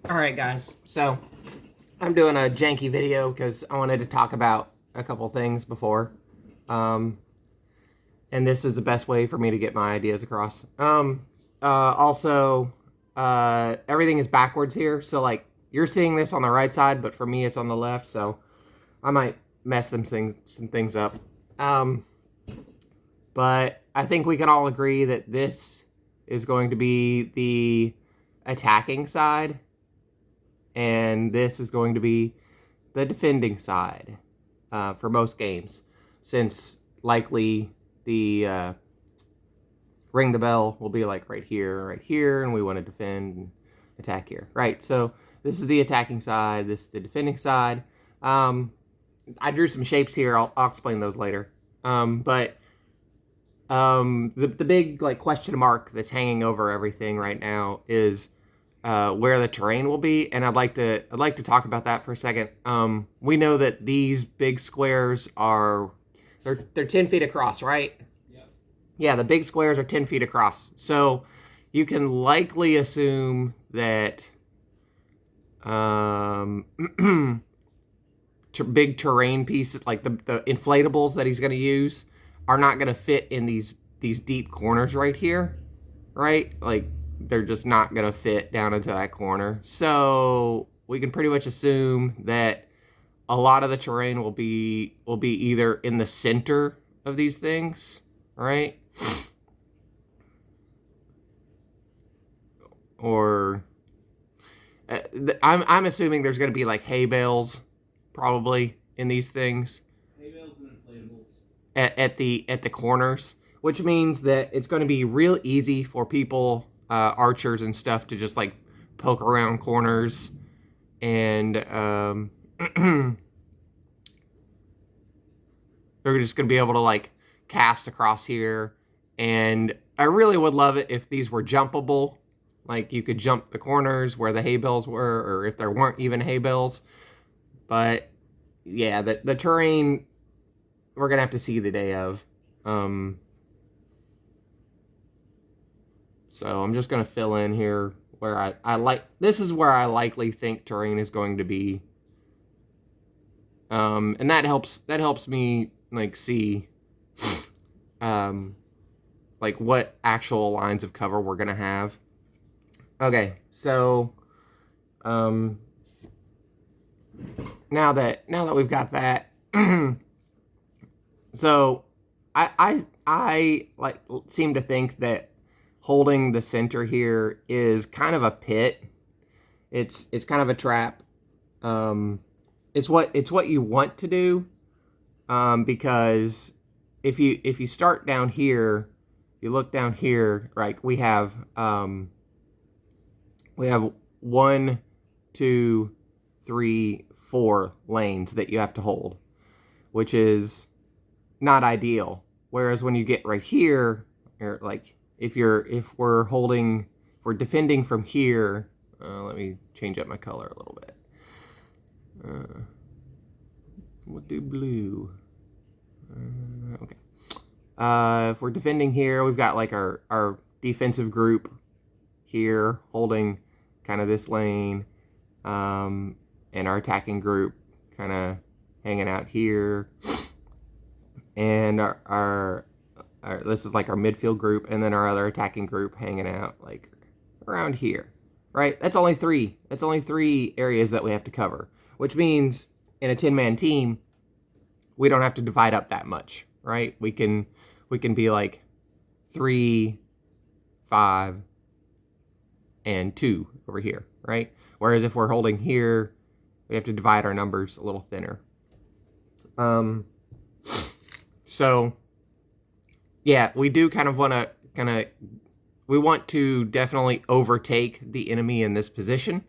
Alright guys, so I'm doing a janky video because I wanted to talk about a couple things before. Um, and this is the best way for me to get my ideas across. Also, everything is backwards here, so like, you're seeing this on the right side, but for me it's on the left, so I might mess some things up. But I think we can all agree that this is going to be the attacking side, and this is going to be the defending side for most games, since likely the ring the bell will be like right here, and we want to defend and attack here, right? So this is the attacking side, this is the defending side. I drew some shapes here. I'll explain those later. But the big like question mark that's hanging over everything right now is where the terrain will be, and I'd like to talk about that for a second. We know that these big squares are they're 10 feet across, right? Yeah. Yeah, the big squares are 10 feet across. So you can likely assume that big terrain pieces like the inflatables that he's going to use are not going to fit in these deep corners right here, right? Like, they're just not going to fit down into that corner. So we can pretty much assume that a lot of the terrain will be either in the center of these things, right? Or I'm assuming there's going to be like hay bales probably in these things. Hay bales and inflatables. At the corners, which means that it's going to be real easy for people, archers and stuff, to just like poke around corners, and they're just going to be able to like cast across here. And I really would love it if these were jumpable, like you could jump the corners where the hay bales were, or if there weren't even hay bales. But yeah, the terrain we're gonna have to see the day of. So I'm just gonna fill in here where I like. This is where I likely think terrain is going to be. And that helps me like see like what actual lines of cover we're gonna have. Okay, so now that we've got that. So I like seem to think that holding the center here is kind of a pit. It's kind of a trap. It's what you want to do, because if you start down here, you look down here, right? We have 1, 2, 3, 4 lanes that you have to hold, which is not ideal. Whereas when you get right here, or like if we're defending from here, let me change up my color a little bit. We'll do blue. Okay. If we're defending here, we've got like our defensive group here holding kind of this lane, and our attacking group kind of hanging out here. And our this is like our midfield group, and then our other attacking group hanging out like around here, right? That's only three areas that we have to cover, which means in a 10-man team, we don't have to divide up that much, right? We can be like 3, 5, and 2 over here, right? Whereas if we're holding here, we have to divide our numbers a little thinner. So, yeah, we do kind of want to definitely overtake the enemy in this position,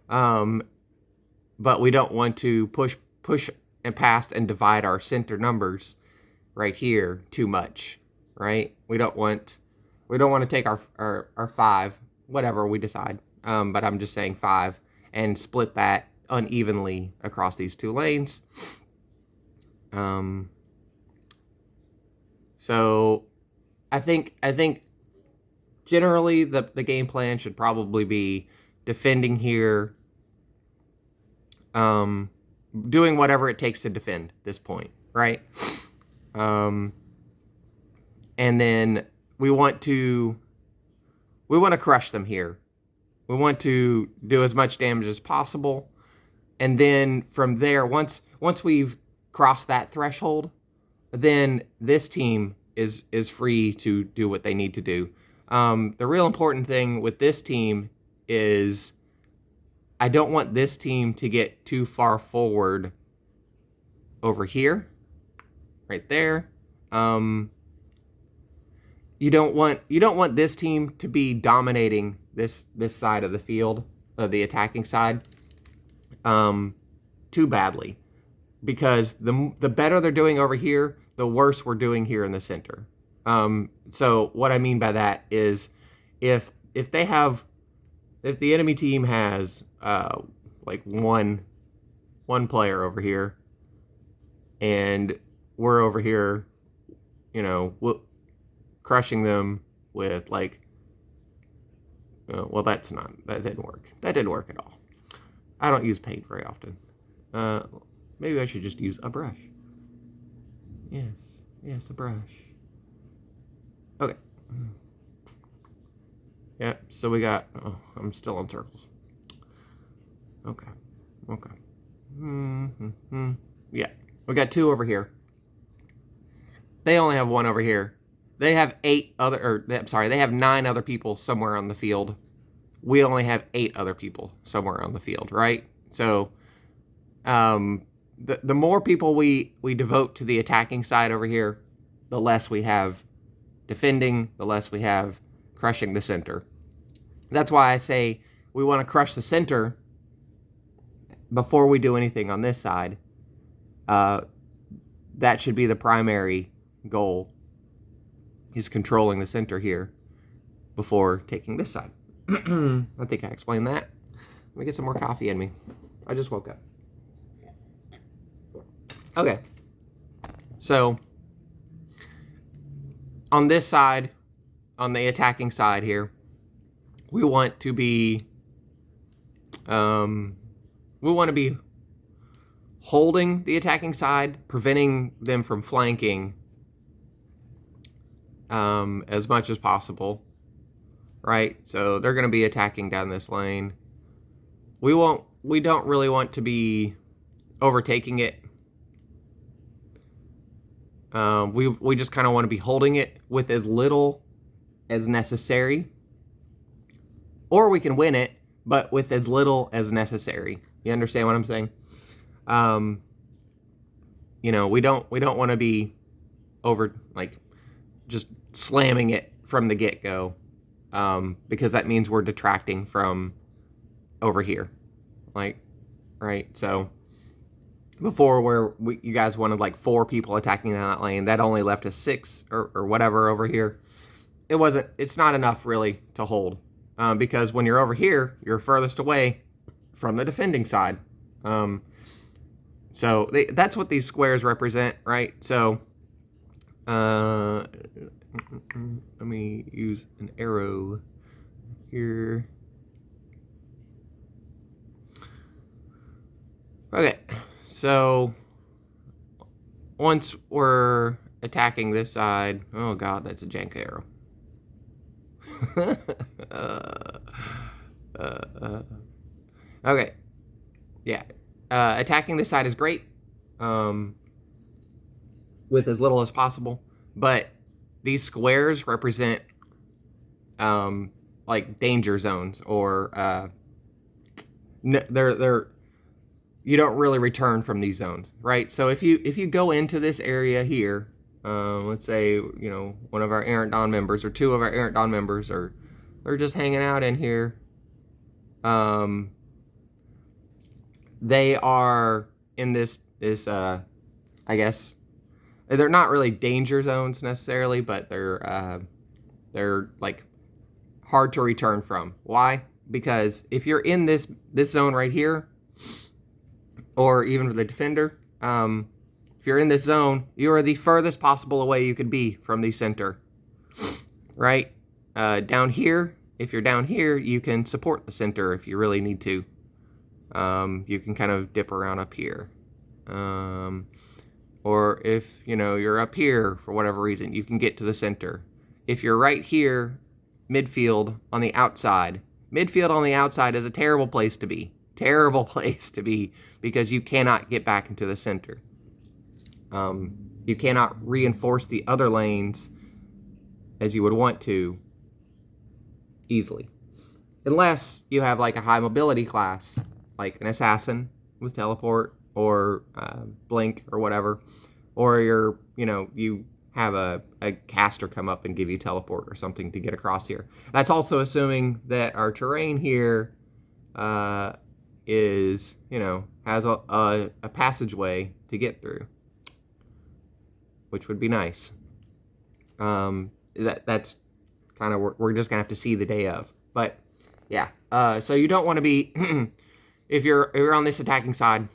but we don't want to push and past and divide our center numbers right here too much, right? We don't want to take our 5, whatever we decide, but I'm just saying 5, and split that unevenly across these 2 lanes. So I think generally the game plan should probably be defending here, doing whatever it takes to defend this point, right? And then we want to crush them here. We want to do as much damage as possible. And then from there, once we've crossed that threshold, then this team is free to do what they need to do. The real important thing with this team is I don't want this team to get too far forward over here, right there. You don't want this team to be dominating this side of the field, of the attacking side, too badly, because the better they're doing over here, the worse we're doing here in the center. So what I mean by that is, if the enemy team has like one player over here, and we're over here, crushing them with like, well, that didn't work. That didn't work at all. I don't use paint very often. Maybe I should just use a brush. Yes, a brush. Okay. Yeah, so we got, I'm still on circles. Okay. Yeah, we got 2 over here. They only have 1 over here. They have 9 other people somewhere on the field. We only have 8 other people somewhere on the field, right? So, the more people we devote to the attacking side over here, the less we have defending, the less we have crushing the center. That's why I say we want to crush the center before we do anything on this side. That should be the primary goal, is controlling the center here before taking this side. I think I explained that. Let me get some more coffee in me. I just woke up. Okay. So, on this side, on the attacking side here, we want to be holding the attacking side, preventing them from flanking as much as possible, right? So they're going to be attacking down this lane. We don't really want to be overtaking it. We just kind of want to be holding it with as little as necessary, or we can win it, but with as little as necessary. You understand what I'm saying? We don't want to be over, like, just slamming it from the get-go, because that means we're detracting from over here, like, right? So before, where you guys wanted like 4 people attacking down that lane, that only left us 6 or whatever over here. It's not enough really to hold, because when you're over here, you're furthest away from the defending side. So that's what these squares represent, right? So let me use an arrow here. Okay, so once we're attacking this side, oh god, that's a jank arrow. Okay, yeah, attacking this side is great, with as little as possible, but these squares represent like danger zones, or they're you don't really return from these zones, right? So if you go into this area here, let's say one of our Errant Dawn members or 2 of our Errant Dawn members they're just hanging out in here. They are in this I guess they're not really danger zones necessarily, but they're like hard to return from. Why? Because if you're in this zone right here, or even for the defender, if you're in this zone, you are the furthest possible away you could be from the center, right? Down here, if you're down here, you can support the center if you really need to. You can kind of dip around up here. Or if, you're up here for whatever reason, you can get to the center. If you're right here, midfield on the outside is a terrible place to be. Terrible place to be because you cannot get back into the center. You cannot reinforce the other lanes as you would want to easily. Unless you have like a high mobility class, like an assassin with teleport or blink or whatever. Or you have a caster come up and give you teleport or something to get across here. That's also assuming that our terrain here is, has a passageway to get through, which would be nice. That's kind of, we're just gonna have to see the day of. But yeah, so you don't want to be if you're on this attacking side,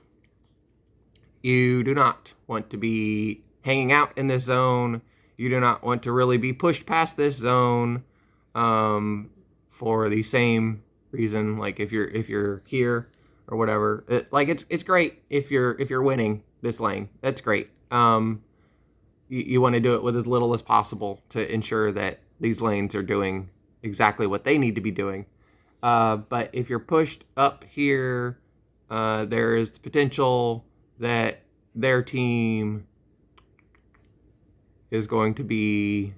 you do not want to be hanging out in this zone. You do not want to really be pushed past this zone for the same reason. Like if you're here or whatever, it's great if you're winning this lane. That's great. You want to do it with as little as possible to ensure that these lanes are doing exactly what they need to be doing. But if you're pushed up here, there is the potential that their team is going to be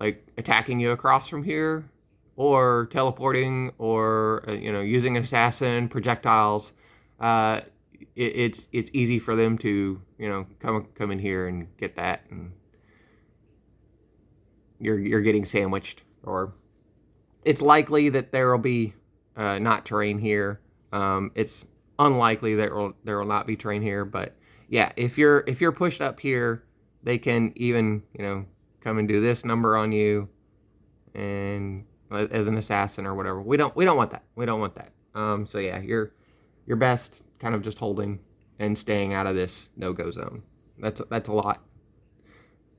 like attacking you across from here, or teleporting, or using an assassin, projectiles. It's easy for them to come in here and get that, and you're getting sandwiched. Or it's likely that there will be not terrain here. It's unlikely that there will not be terrain here, but yeah, if you're pushed up here, they can even come and do this number on you, and as an assassin or whatever. We don't want that. We don't want that. So yeah, you're best kind of just holding and staying out of this no-go zone. That's a lot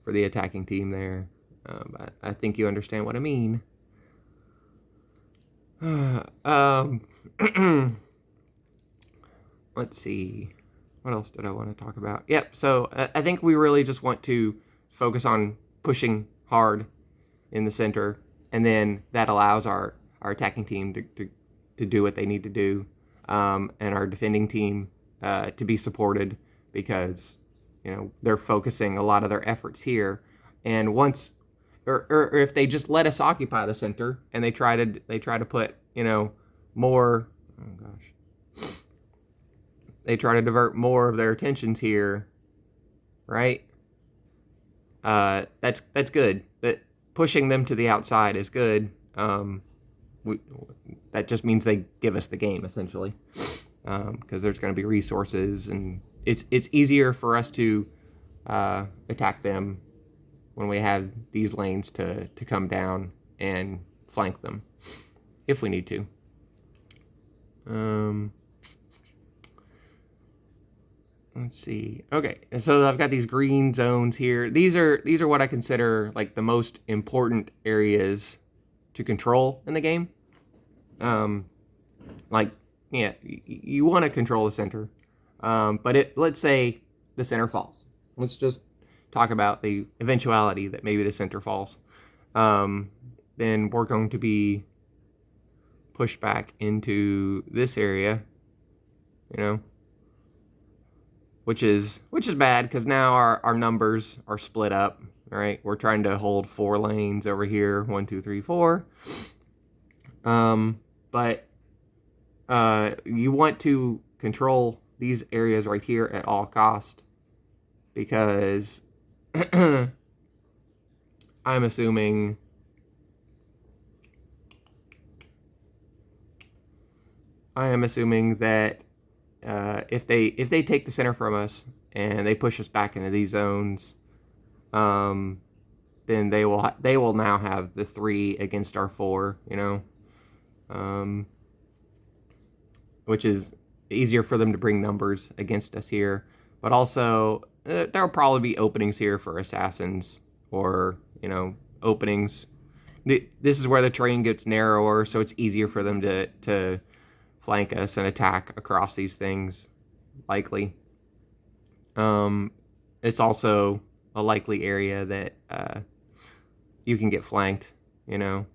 for the attacking team there, but I think you understand what I mean. Let's see. What else did I want to talk about? Yep, so I think we really just want to focus on pushing hard in the center, and then that allows our attacking team to do what they need to do, and our defending team to be supported, because they're focusing a lot of their efforts here. And once, or if they just let us occupy the center and they try to put more, oh gosh, they try to divert more of their attentions here, right? That's good. But pushing them to the outside is good. That just means they give us the game, essentially, because there's going to be resources, and it's easier for us to attack them when we have these lanes to come down and flank them if we need to. Let's see. Okay, so I've got these green zones here. These are what I consider like the most important areas to control in the game. You want to control the center, but let's say the center falls. Let's just talk about the eventuality that maybe the center falls. Then we're going to be pushed back into this area, which is bad, because now our numbers are split up. Right, we're trying to hold 4 lanes over here, 1, 2, 3, 4. But you want to control these areas right here at all cost, because I'm assuming that if they take the center from us and they push us back into these zones, then they will now have the 3 against our 4, which is easier for them to bring numbers against us here. But also, there'll probably be openings here for assassins, or openings. This is where the terrain gets narrower, so it's easier for them to flank us and attack across these things, likely. It's also a likely area that you can get flanked, you know.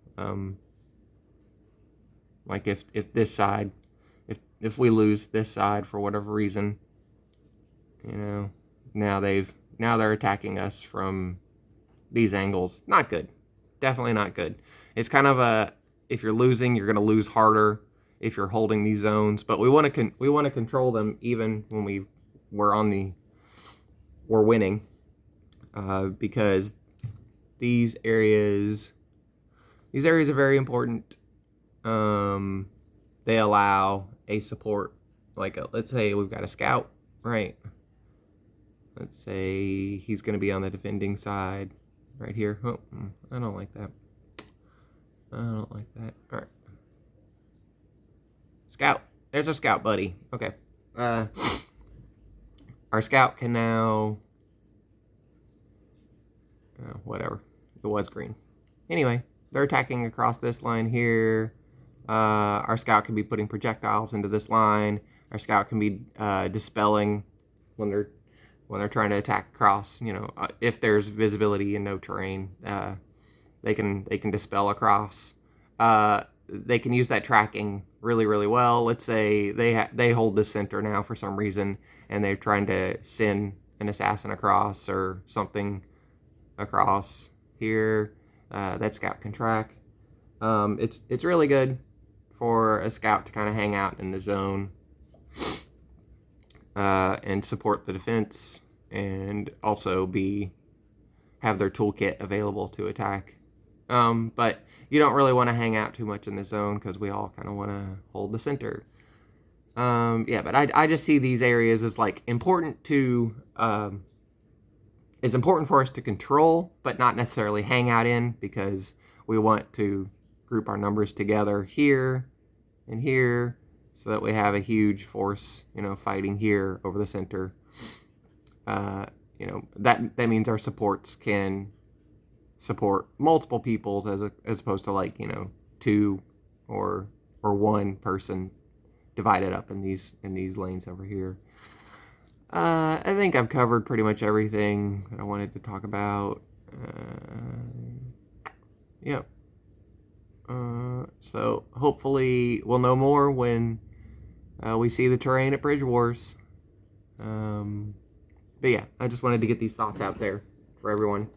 Like if this side, if we lose this side for whatever reason, you know, now they're attacking us from these angles. Not good. Definitely not good. It's kind of a, if you're losing, you're going to lose harder if you're holding these zones, but we want to control them even when we're winning, because these areas are very important. They allow a support, like let's say we've got a scout, right? Let's say he's going to be on the defending side right here. Oh, I don't like that. I don't like that. All right. Scout. There's our scout buddy. Okay. Our scout can now... whatever. It was green. Anyway, they're attacking across this line here. Our scout can be putting projectiles into this line. Our scout can be dispelling when they're trying to attack across. You know, if there's visibility and no terrain, they can dispel across. They can use that tracking really, really well. Let's say they hold the center now for some reason, and they're trying to send an assassin across or something across here. That scout can track. It's really good for a scout to kind of hang out in the zone and support the defense, and also have their toolkit available to attack. But you don't really want to hang out too much in the zone because we all kind of want to hold the center. Yeah, but I just see these areas as like important to... it's important for us to control, but not necessarily hang out in, because we want to group our numbers together here and here so that we have a huge force, you know, fighting here over the center. You know, that means our supports can support multiple peoples as opposed to, like, you know, two or one person divided up in these lanes over here. I think I've covered pretty much everything that I wanted to talk about. Yep. So hopefully we'll know more when we see the terrain at Bridge Wars. But yeah, I just wanted to get these thoughts out there for everyone.